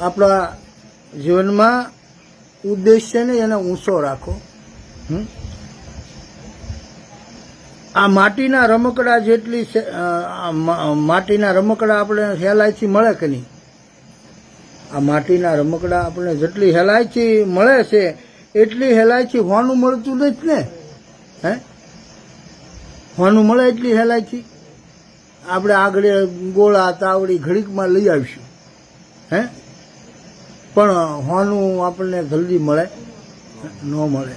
આપણા જીવનમાં ઉદ્દેશ્યને એને ઊંચો રાખો. આ માટીના રમકડા જેટલી માટીના રમકડા આપણે સહેલાઈથી મળે કે નહીં? આ માટીના રમકડા આપણે જેટલી સહેલાઈથી મળે છે એટલી સહેલાઈથી હોનું મળતું નથી ને. હે, હોનું મળે એટલી સહેલાઈથી આપણે આગળ ગોળા તાવડી ઘડીકમાં લઈ આવીશું. હે, પણ હોનું આપણને જલ્દી મળે ન મળે.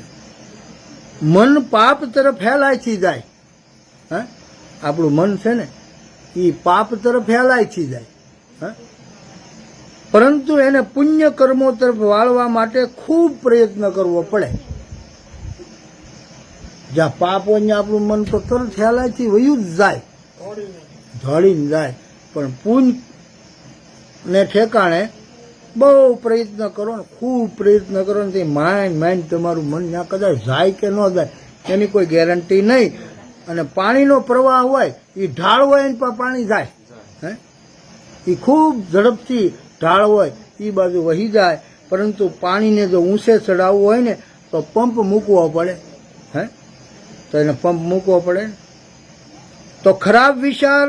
મન પાપ તરફ ફેલાયથી જાય. હે, આપણું મન છે ને એ પાપ તરફ ફેલાયથી જાય. હે, પરંતુ એને પુણ્ય કર્મો તરફ વાળવા માટે ખૂબ પ્રયત્ન કરવો પડે. જ્યાં પાપ હોય ત્યાં આપણું મન તો તરત ફેલાયથી વયું જ જાય, ધોળીને જાય. પણ પુણ્ય ને ઠેકાણે બહુ પ્રયત્ન કરો ને, ખૂબ પ્રયત્ન કરો ને તે માઇન્ડ તમારું મન ત્યાં કદાચ જાય કે ન જાય એની કોઈ ગેરંટી નહીં. અને પાણીનો પ્રવાહ હોય એ ઢાળ હોય એની પર પાણી જાય. હે, એ ખૂબ ઝડપથી ઢાળ હોય એ બાજુ વહી જાય. પરંતુ પાણીને જો ઊંચે ચડાવવું હોય ને તો પંપ મૂકવો પડે. હે, તો એને પંપ મૂકવો પડે. તો ખરાબ વિચાર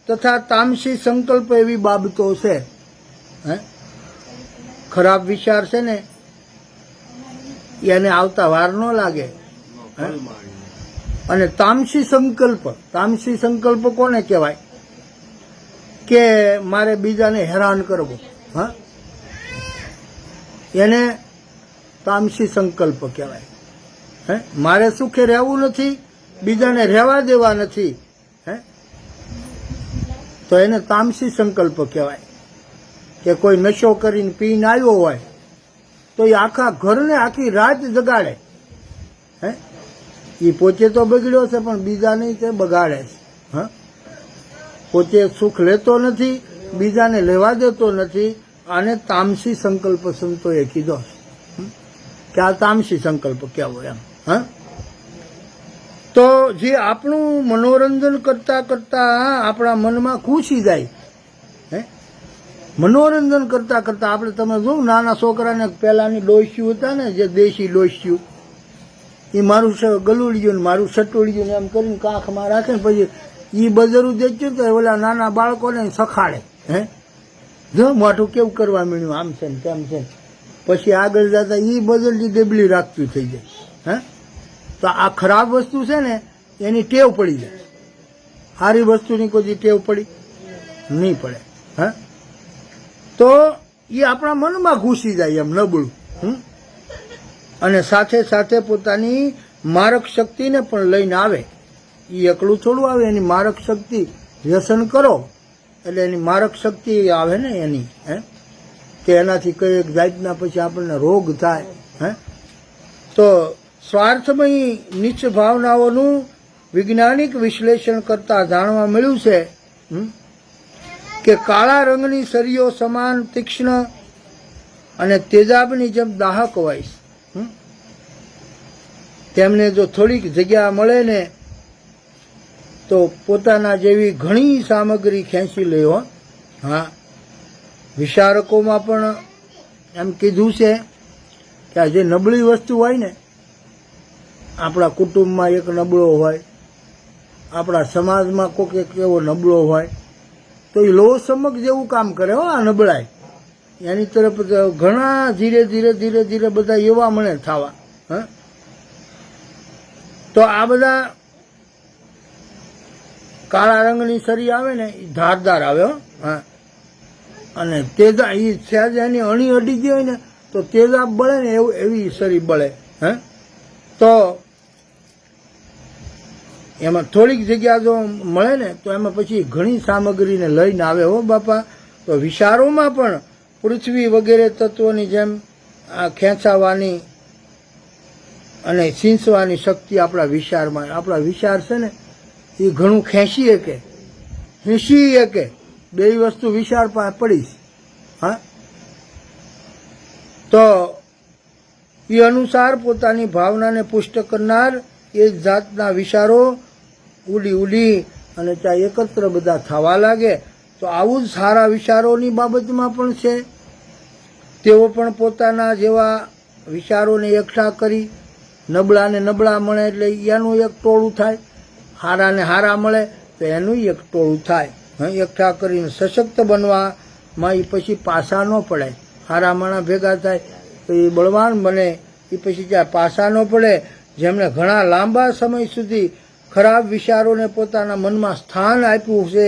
તથા તામસી સંકલ્પ એવી બાબતો છે. હે, ખરાબ વિચાર છે ને એને આવતા વાર ન લાગે. અને તામસી સંકલ્પ કોને કહેવાય? કે મારે બીજાને હેરાન કરવો. હા, એને તામસી સંકલ્પ કહેવાય. હે, મારે સુખે રહેવું નથી, બીજાને રહેવા દેવા નથી. હે, તો એને તામસી સંકલ્પ કહેવાય. કે કોઈ નશો કરીને પીને આવ્યો હોય તો એ આખા ઘરને આખી રાત જગાડે. હે, એ પોતે તો બગડ્યો છે પણ બીજાને તે બગાડે છે. હા, પોતે સુખ લેતો નથી, બીજાને લેવા દેતો નથી. આને તામસી સંકલ્પ સંતોએ કીધો કે આ તામસી સંકલ્પ કેવો એમ. હા, તો જે આપણું મનોરંજન કરતા કરતા આપણા મનમાં ખુશી જાય. મનોરંજન કરતા કરતા આપણે તમે જો નાના છોકરાને પહેલાની ડોસ્યું હતા ને, જે દેશી ડોસ્યું, એ મારું ગલુડિયું ને મારું સટોડિયું ને એમ કરીને કાંખમાં રાખે ને પછી એ બજરું દેખ્યું તો ઓલા નાના બાળકોને સખાડે. હે, જો મોઢું કેવું કરવા માંડ્યું, આમ છે ને તેમ છે. પછી આગળ જતા એ બજરથી ડેબલી રાખતું થઈ જાય. હે, તો આ ખરાબ વસ્તુ છે ને એની ટેવ પડી જાય. સારી વસ્તુની કોઈ ટેવ પડી નહીં પડે. હે, તો એ આપણા મનમાં ઘૂસી જાય એમ નબળું. અને સાથે સાથે પોતાની મારક શક્તિને પણ લઈને આવે. એ એકલું થોડું આવે, એની મારક શક્તિ વ્યસન કરો એટલે એની મારક શક્તિ આવે ને એની. હે, કે એનાથી કઈ એક જાતના પછી આપણને રોગ થાય. હે, તો સ્વાર્થમય નીચ ભાવનાઓનું વૈજ્ઞાનિક વિશ્લેષણ કરતા જાણવા મળ્યું છે કે કાળા રંગની સરીઓ સમાન તીક્ષ્ણ અને તેજાબની જેમ દાહક હોય. તેમને જો થોડીક જગ્યા મળે ને તો પોતાના જેવી ઘણી સામગ્રી ખેંચી લે. હા, વિચારકોમાં પણ એમ કીધું છે કે આ જે નબળી વસ્તુ હોય ને, આપણા કુટુંબમાં એક નબળો હોય, આપણા સમાજમાં કોઈક એક એવો નબળો હોય તો એ લોહ સમક જેવું કામ કરે. હો, આ નબળાઈ એની તરફ ઘણા ધીરે ધીરે બધા એવા મને થવા. હા, તો આ બધા કાળા રંગની સરી આવે ને એ ધારદાર આવે. હા, અને તેજા એ સહેજ એની અણી અડી ગઈ હોય ને તો તેજાબ બળે ને એવું એવી સરી બળે. હે, તો એમાં થોડીક જગ્યા જો મળે ને તો એમાં પછી ઘણી સામગ્રીને લઈને આવે. હો બાપા, તો વિચારોમાં પણ પૃથ્વી વગેરે તત્વોની જેમ આ ખેંચાવાની અને સિંચવાની શક્તિ આપણા વિચારમાં. આપણા વિચાર છે ને એ ઘણું ખેંચી શકે, હિંચી શકે. બે વસ્તુ વિચાર પડીશ. હા, તો એ અનુસાર પોતાની ભાવનાને પુષ્ટ કરનાર એ જ જાતના વિચારો ઉડી અને ત્યાં એકત્ર બધા થવા લાગે. તો આવું જ સારા વિચારોની બાબતમાં પણ છે. તેઓ પણ પોતાના જેવા વિચારોને એકઠા કરી, નબળાને નબળા મળે એટલે એનું એક ટોળું થાય, હારાને હારા મળે તો એનું એક ટોળું થાય. એકઠા કરીને સશક્ત બનવામાં એ પછી પાછા ન પડાય. હારા માણા ભેગા થાય તો એ બળવાન બને. એ પછી ત્યાં પાછા ન પડે. જેમણે ઘણા લાંબા સમય સુધી ખરાબ વિચારોને પોતાના મનમાં સ્થાન આપ્યું છે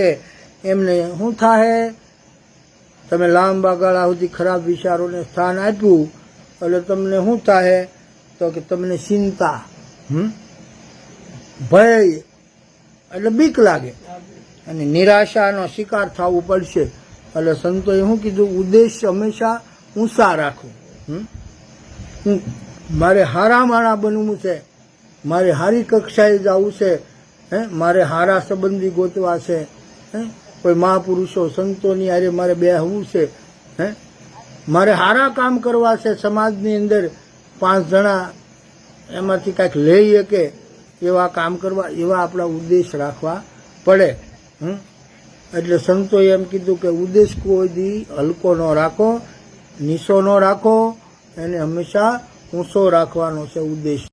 એમને શું થાય? તમે લાંબા ગાળા સુધી ખરાબ વિચારોને સ્થાન આપ્યું એટલે તમને શું થાય? તો કે તમને ચિંતા, ભય એટલે બીક લાગે અને નિરાશાનો શિકાર થવું પડશે. એટલે સંતોએ શું કીધું? ઉદ્દેશ હંમેશા ઊંચા રાખો. મારે હારા માણા બનવું છે, મારે હારી કક્ષાએ જવું છે, મારે હારા સંબંધી ગોતવા છે, કોઈ મહાપુરુષો સંતોની હારે મારે બેહવું છે, મારે હારા કામ કરવા છે, સમાજની અંદર 5 જણા એમાંથી કાંઈક લઈ શકે એવા કામ કરવા, એવા આપણા ઉદ્દેશ રાખવા પડે. એટલે સંતોએ એમ કીધું કે ઉદ્દેશ કોઈ દી હલકો ન રાખો, નીચો ન રાખો, એને હંમેશા ઊંચો રાખવાનો છે ઉદ્દેશ.